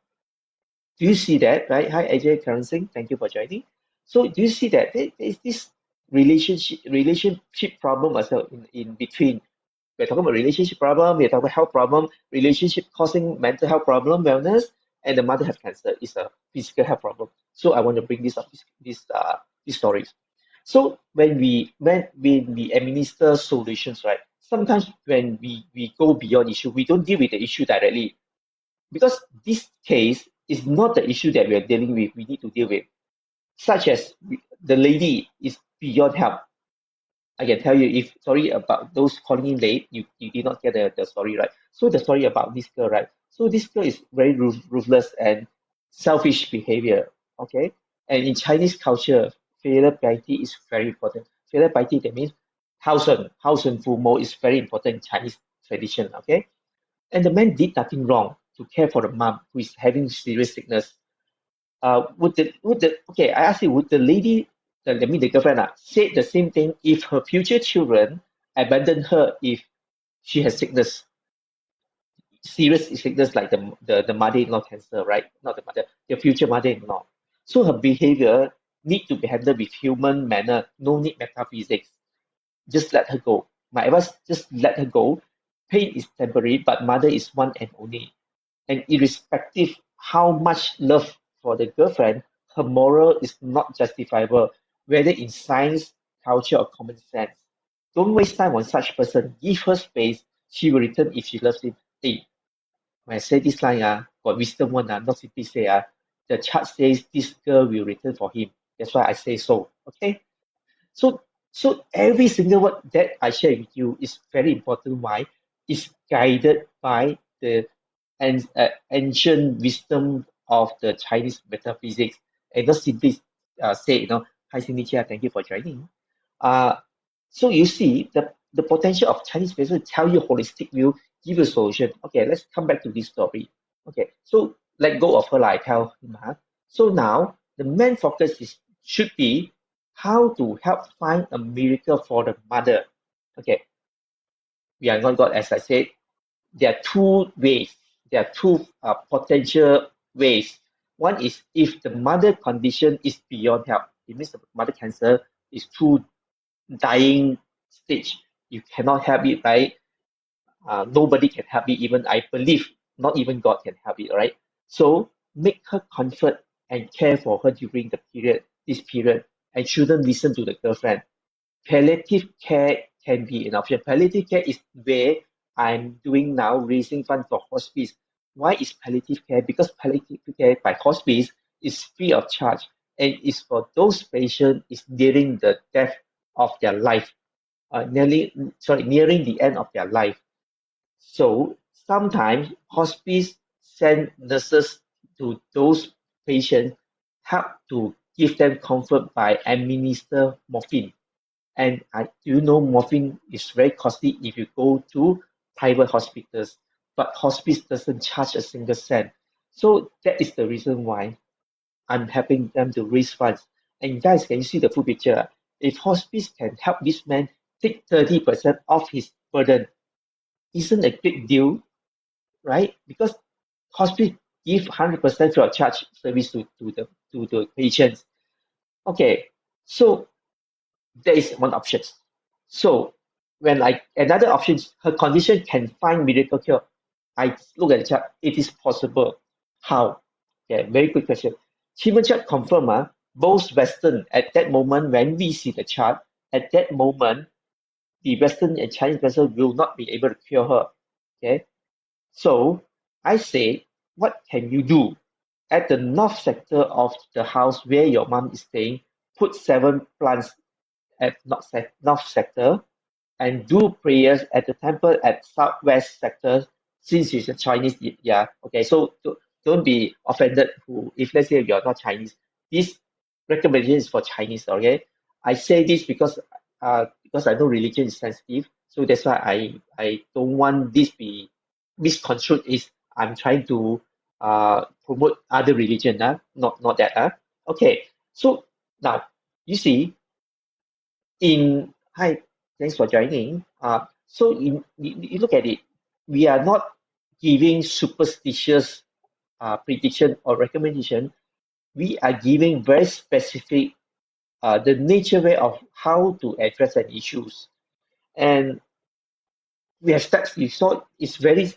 Do you see that, right? Hi, AJ Karen Singh, thank you for joining. So do you see that there is this relationship problem as well in between? We're talking about relationship problem, we're talking about health problem, relationship causing mental health problem, wellness, and the mother has cancer is a physical health problem. So I want to bring this up, these stories. So when we administer solutions, right? Sometimes when we go beyond issue, we don't deal with the issue directly, because this case is not the issue that we are dealing with. We need to deal with, such as the lady is beyond help. I can tell you, if sorry about those calling in late, you did not get the story right. So the story about this girl, right? So this girl is very ruthless and selfish behavior. Okay, and in Chinese culture, filial piety is very important. Filial piety, that means 孝顺父母 is very important in Chinese tradition. Okay, and the man did nothing wrong to care for the mom who is having serious sickness. Okay, I ask you, would the lady, I mean the girlfriend, say the same thing if her future children abandon her if she has sickness, serious sickness like the mother-in-law cancer, right? Not the mother, the future mother-in-law. So her behavior need to be handled with human manner, no need metaphysics. Just let her go. My advice, just let her go. Pain is temporary, but mother is one and only. And irrespective how much love for the girlfriend, her moral is not justifiable, whether in science, culture, or common sense. Don't waste time on such person. Give her space. She will return if she loves him. Hey, when I say this line, got wisdom one, not simply say, the chart says this girl will return for him. That's why I say so. Okay. So, so every single word that I share with you is very important. Why? It's guided by the ancient wisdom of the Chinese metaphysics, and not simply say, hi Cindy Chia, thank you for joining. Uh, so you see the potential of Chinese metaphysics tell you holistic view, give you a solution. Okay, let's come back to this story. Okay, so let go of her, like I tell him. So now the main focus should be how to help find a miracle for the mother. Okay, we are not God, as I said. There are two ways. There are two potential ways. One is if the mother condition is beyond help. It means the mother cancer is too dying stage. You cannot help it, right? Nobody can help it. Even I believe, not even God can help it, right? So make her comfort and care for her during this period, and shouldn't listen to the girlfriend. Palliative care can be an option. Palliative care is where I'm doing now, raising funds for hospice. Why is palliative care? Because palliative care by hospice is free of charge and is for those patients is nearing the death of their life, nearing the end of their life. So sometimes hospice send nurses to those patients, help to give them comfort by administer morphine. And you know morphine is very costly if you go to private hospitals, but hospice doesn't charge a single cent. So that is the reason why I'm helping them to raise funds. And guys, can you see the full picture? If hospice can help this man take 30% off his burden, isn't a big deal, right? Because hospice give 100% free of charge service to the patients. Okay, so there is one option. So when another option, her condition can find miracle cure. I look at the chart, it is possible. How? Yeah, very good question. Human chart confirm both Western at that moment when we see the chart, at that moment, the Western and Chinese medicine will not be able to cure her. Okay. So I say, what can you do? At the north sector of the house where your mom is staying, put 7 plants at north sector and do prayers at the temple at southwest sector since it's a Chinese. Yeah, okay. So don't be offended if let's say you're not Chinese. This recommendation is for Chinese, okay? I say this because I know religion is sensitive, so that's why I don't want this be misconstrued is I'm trying to promote other religion, not that. Okay, so now you see hi, thanks for joining. So you look at it, we are not giving superstitious prediction or recommendation. We are giving very specific, the nature way of how to address an issues. And we have steps. You saw it's very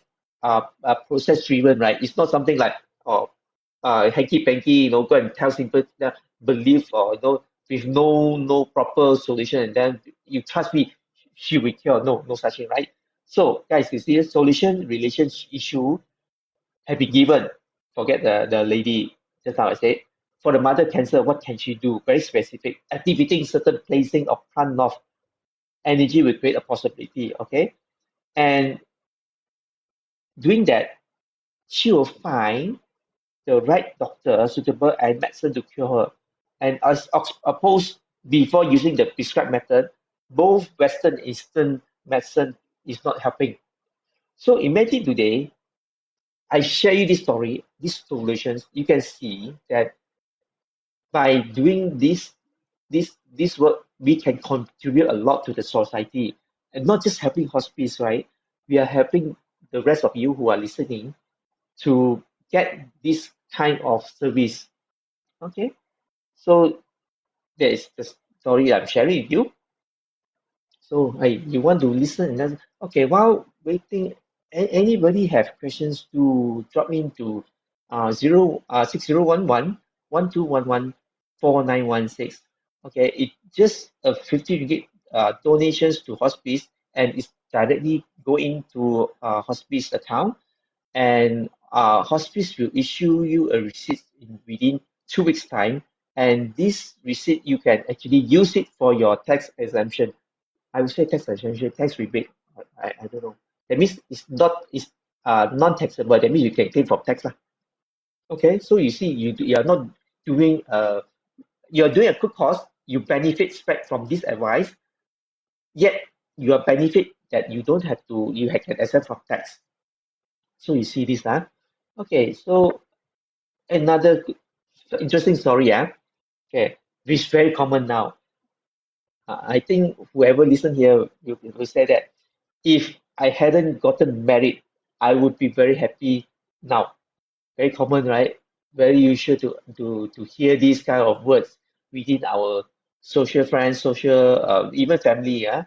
process driven, right? It's not something like hanky panky, go and tell simple believe or with no proper solution, and then you trust me, she will cure. No such thing, right? So guys, you see the solution relation issue have been given. Forget the lady just now I said. For the mother cancer, what can she do? Very specific. Activating certain placing of plant north energy will create a possibility. Okay, and doing that, she will find the right doctor suitable and medicine to cure her. And as opposed before using the prescribed method, both Western and Eastern medicine is not helping. So imagine today, I share you this story, these solutions. You can see that by doing this work, we can contribute a lot to the society, and not just helping hospice, right? We are helping the rest of you who are listening to get this kind of service. Okay, so that is the story I'm sharing with you. So, hey, you want to listen? And then, okay, while waiting, anybody have questions to drop into 6011 Okay, it just a 50 ringgit donations to hospice, and it's directly go into hospice account, and hospice will issue you a receipt within 2 weeks time, and this receipt you can actually use it for your tax exemption. I would say tax exemption, tax rebate. I don't know. That means it's non-taxable. That means you can claim from tax lah. Okay, so you see, you are not doing you're doing a good cause. You benefit spread from this advice, yet your benefit that you don't have to you can exempt from tax. So you see this, huh? Okay, so another interesting story, yeah. Okay, which is very common now. I think whoever listen here will say that if I hadn't gotten married, I would be very happy now. Very common, right? Very usual to hear these kind of words within our social friends, social even family. Yeah.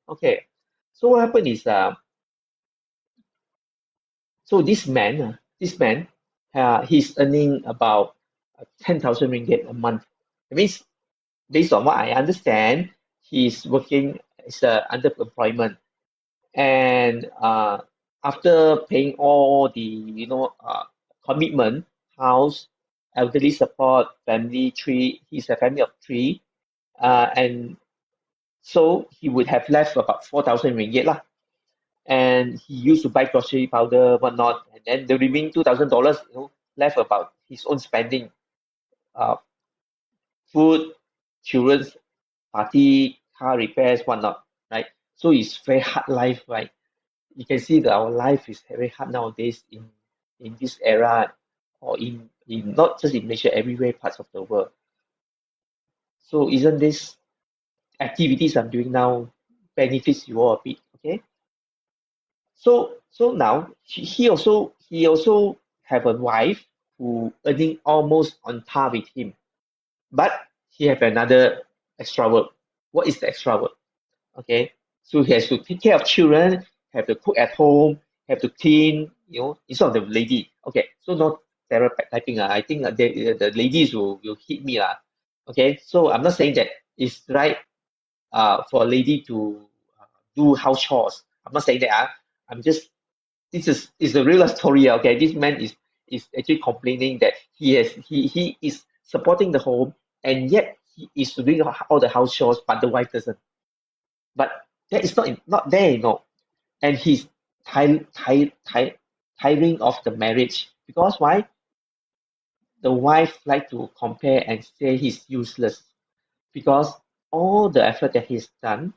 Okay. So what happened is so this man, he's earning about 10,000 ringgit a month. That means based on what I understand, he's working as a underemployment, and after paying all the commitment, house, elderly support, family three, he's a family of three, and so he would have left about 4,000 ringgit lah. And he used to buy grocery powder, whatnot, and then the remaining $2,000, left about his own spending, uh, food, children's party, car repairs, whatnot, right? So it's very hard life, right? You can see that our life is very hard nowadays in this era, or in not just in Malaysia, everywhere parts of the world. So isn't this activities I'm doing now benefits you all a bit? Okay. So now he also have a wife who earning almost on par with him, but he have another extra work. What is the extra work? Okay, so he has to take care of children, have to cook at home, have to clean, instead of the lady. Okay, so not stereotyping. I think the ladies will hit me. Okay, so I'm not saying that it's right for a lady to do house chores. I'm not saying that. I'm just, this is a real story. Okay, this man is actually complaining that he is supporting the home, and yet he is doing all the house chores, but the wife doesn't. But that is not there, and he's tiring of the marriage, because why? The wife like to compare and say he's useless, because all the effort that he's done,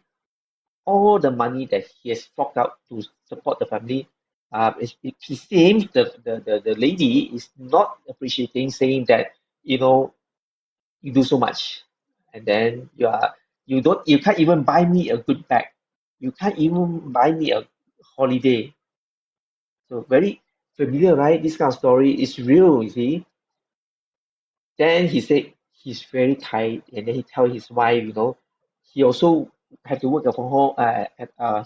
all the money that he has forked out to support the family, it seems the lady is not appreciating, saying that, you do so much, and then you can't even buy me a good bag, you can't even buy me a holiday. So very familiar, right? This kind of story is real, you see. Then he said he's very tired, and then he tell his wife, he also have to work from home.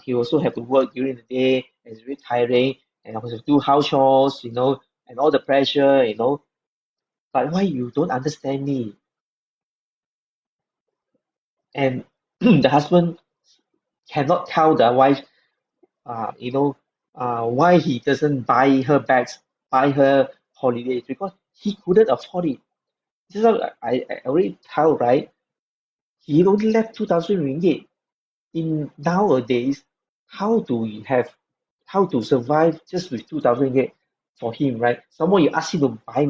He also have to work during the day, and it's very tiring, and also do house chores, and all the pressure, But why you don't understand me? And the husband cannot tell the wife, why he doesn't buy her bags, buy her holidays, because he couldn't afford it. This is what I already tell, right? He only left 2,000 ringgit. In nowadays, how do we have, how to survive just with 2,000 ringgit for him, right? Someone you ask him to buy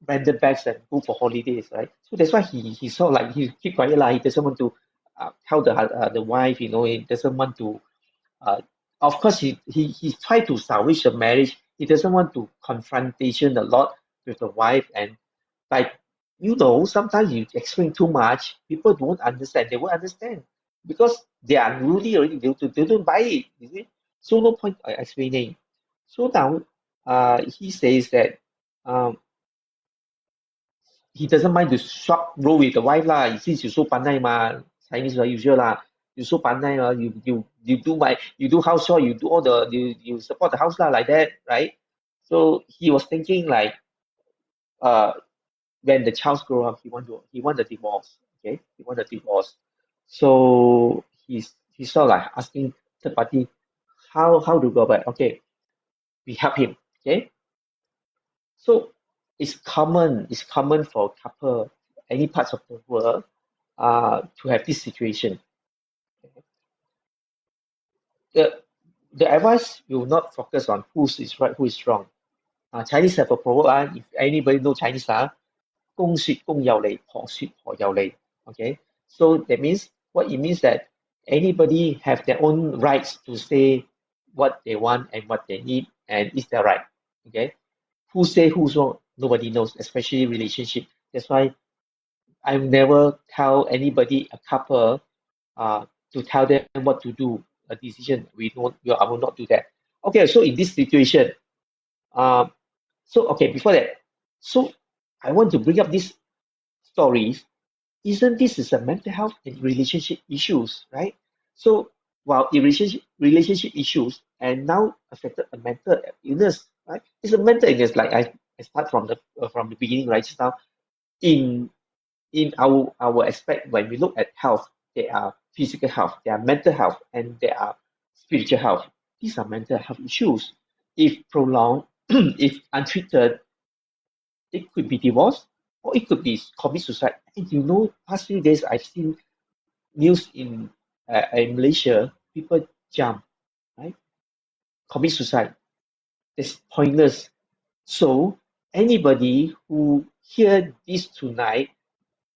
branded bags and go for holidays, right? So that's why he sort of like he keep quiet lah. He doesn't want to tell the wife, he doesn't want to uh, of course, he tried to salvage the marriage. He doesn't want to confrontation a lot with the wife, and like, sometimes you explain too much, people don't understand. They won't understand because they are really already, they don't buy it. You see, so no point explaining. So now, he says that um, he doesn't mind to swap role with the wife lah. Since you so pandai ma, Chinese are usual lah. You so pandai lah. You do house chore. You do all the you support the house lah, like that, right? So he was thinking like, uh when the child grow up, he want a divorce. Okay, he want a divorce. So he's sort of like asking third party, how to go about. Okay, we help him. Okay, So it's common for couple, any parts of the world, to have this situation. The the advice will not focus on who is right, who is wrong. Chinese have a proverb, if anybody know Chinese, 公說公有理，婆說婆有理. Okay, so that means what it means that anybody have their own rights to say what they want and what they need, and it's their right. Okay, who say who's wrong, nobody knows, especially relationship. That's why I never tell anybody, a couple, to tell them what to do, a decision. I will not do that. Okay, so in this situation, um, so okay, before that, so I want to bring up this stories. Isn't this is a mental health and relationship issues, right? So while the relationship issues and now affected a mental illness, right? It's a mental illness. Like I start from the beginning, right? Just now in our aspect, when we look at health, there are physical health, there are mental health, and there are spiritual health. These are mental health issues. If prolonged, if untreated, it could be divorce or it could be commit suicide. And past few days I've seen news in Malaysia, people jump, right? Commit suicide. It's pointless. So anybody who hear this tonight,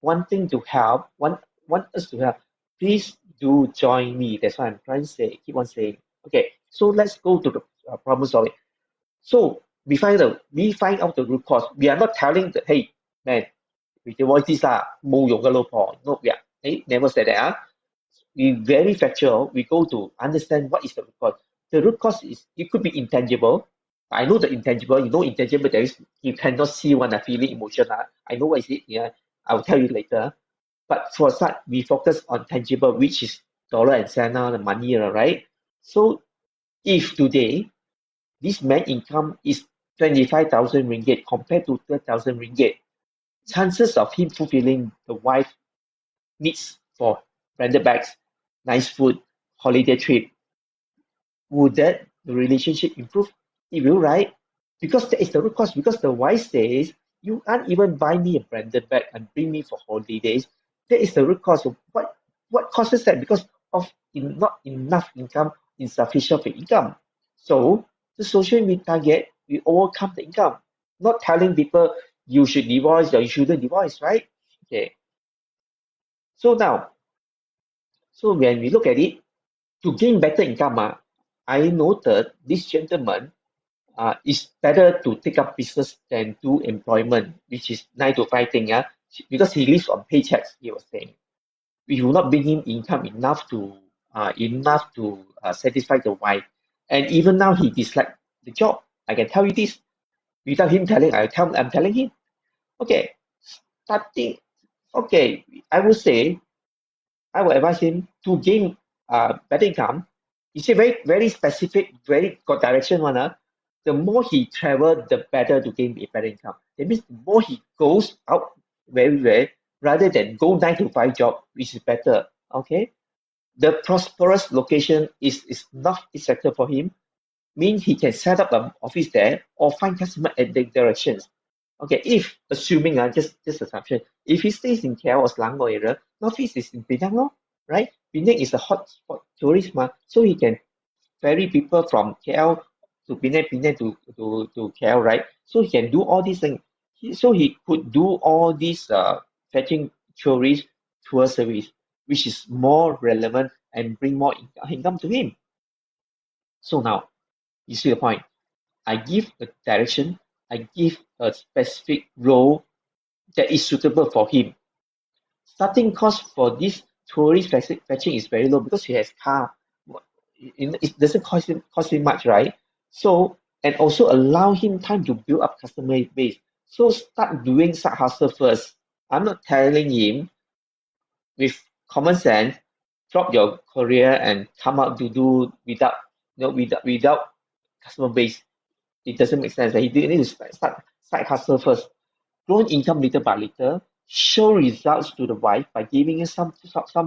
wanting to help, want us to help, please do join me. That's what I'm trying to say. Keep on saying. Okay, so let's go to the problem solving. So we find out the root cause. We are not telling that, hey, man, we divorce this 冇用嘅老婆. No, never said that. We very factual. We go to understand what is the root cause. The root cause is, it could be intangible. I know the intangible. Intangible, there is, you cannot see one, a feeling, emotion. I know what is it. Yeah, I will tell you later. But for that, we focus on tangible, which is dollar and cent, the money, right? So if today this man income is 25,000 ringgit compared to 30,000 ringgit, chances of him fulfilling the wife needs for branded bags, nice food, holiday trip, would that the relationship improve? It will, right? Because that is the root cause. Because the wife says, you can't even buy me a branded bag and bring me for holidays. That is the root cause of what causes that? Because of not enough income, insufficient income. So the social media target, we overcome the income. Not telling people you should divorce or you shouldn't divorce, right? Okay. So now, so when we look at it, to gain better income, I noted this gentleman, it's better to take up business than do employment, which is 9 to 5 thing, because he lives on paychecks, he was saying. We will not bring him income enough to satisfy the wife. And even now he disliked the job. I can tell you this without him telling. I'm telling him. Okay, starting. Okay, I would say I will advise him to gain better income. You see, very very specific, very got direction one. The more he travel, the better to gain a better income. That means the more he goes out very very, rather than go 9 to 5 job, which is better. Okay, the prosperous location is not sector for him. Means he can set up an office there or find customer at the directions. Okay, if assuming just assumption, if he stays in KL or Selangor area, Northeast is in Penang, right? Penang is a hot spot tourist, so he can ferry people from KL to Penang, Penang to KL, right? So he can do all these things. So he could do all these fetching tourist tour service, which is more relevant and bring more income to him. So now, you see the point. I give a direction, I give a specific role that is suitable for him. Starting cost for this tourist fetching is very low because he has car. It doesn't cost him much, right? So, and also allow him time to build up customer base. So start doing side hustle first. I'm not telling him with common sense, drop your career and come out to do without customer base. It doesn't make sense. He need to start side hustle first. Grow income little by little. Show results to the wife by giving her some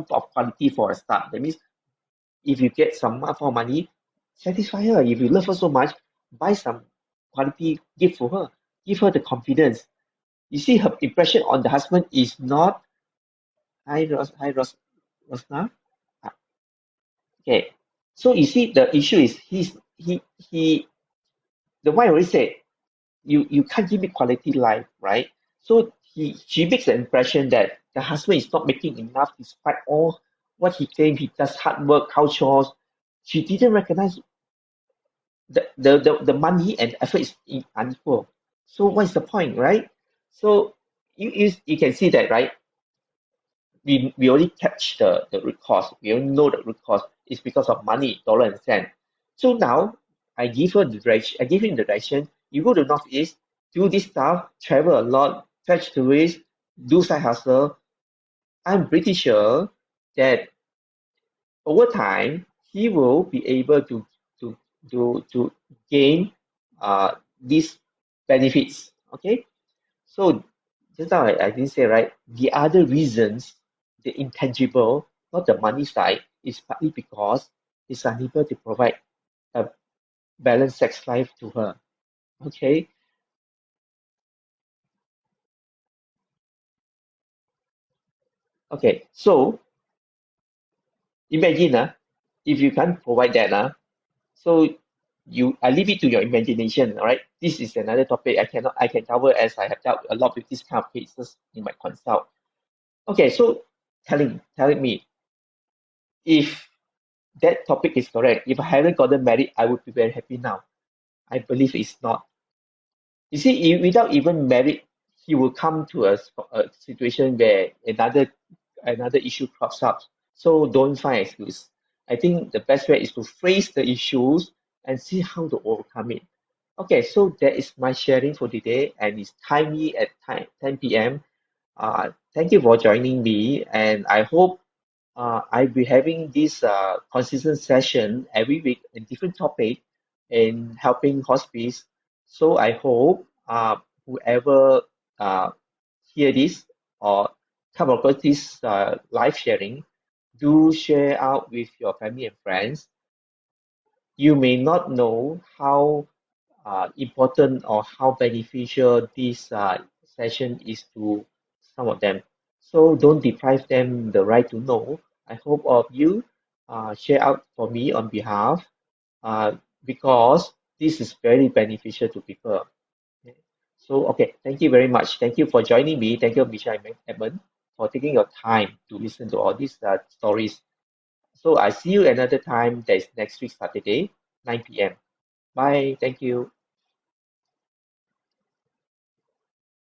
of quality for a start. That means if you get some more money, satisfy her. If you love her so much, buy some quality gift for her. give her the confidence. You see, her impression on the husband is not, Rosna. Ah, okay. So you see, the issue is he. The wife already said, you can't give me quality life, right? So she makes the impression that the husband is not making enough despite all what he claimed he does hard work, house chores. She didn't recognize the money and effort is unequal. So what's the point, right? So you can see that, right? We only catch the root cause. We only know the root cause is because of money, dollar and cent. So now I give her the direction. I give him the direction. You go to Northeast, do this stuff, travel a lot, fetch tourists, do side hustle. I'm pretty sure that over time he will be able to to gain these benefits. Okay, so just now I didn't say, right, the other reasons, the intangible, not the money side, is partly because he's unable to provide a balanced sex life to her. Okay, okay, so imagine if you can't provide that so I leave it to your imagination, all right? This is another topic I can cover, as I have dealt a lot with this kind of cases in my consult. Okay, so telling me, if that topic is correct, if I hadn't gotten married, I would be very happy now. I believe it's not. You see, without even married, he will come to a situation where another issue crops up. So don't find excuse. I think the best way is to phrase the issues and see how to overcome it. Okay, so that is my sharing for today, and it's timely at time 10 p.m. Thank you for joining me, and I hope I'll be having this consistent session every week, a different topic in helping hospice. So I hope whoever uh, hear this or come across this live sharing, do share out with your family and friends. You may not know how important or how beneficial this session is to some of them. So don't deprive them the right to know. I hope all of you share out for me on behalf uh, because this is very beneficial to people. Okay. So, okay, thank you very much. Thank you for joining me. Thank you, Michelle and Edmund, for taking your time to listen to all these stories. So I see you another time. That is next week, Saturday, 9 p.m. Bye. Thank you.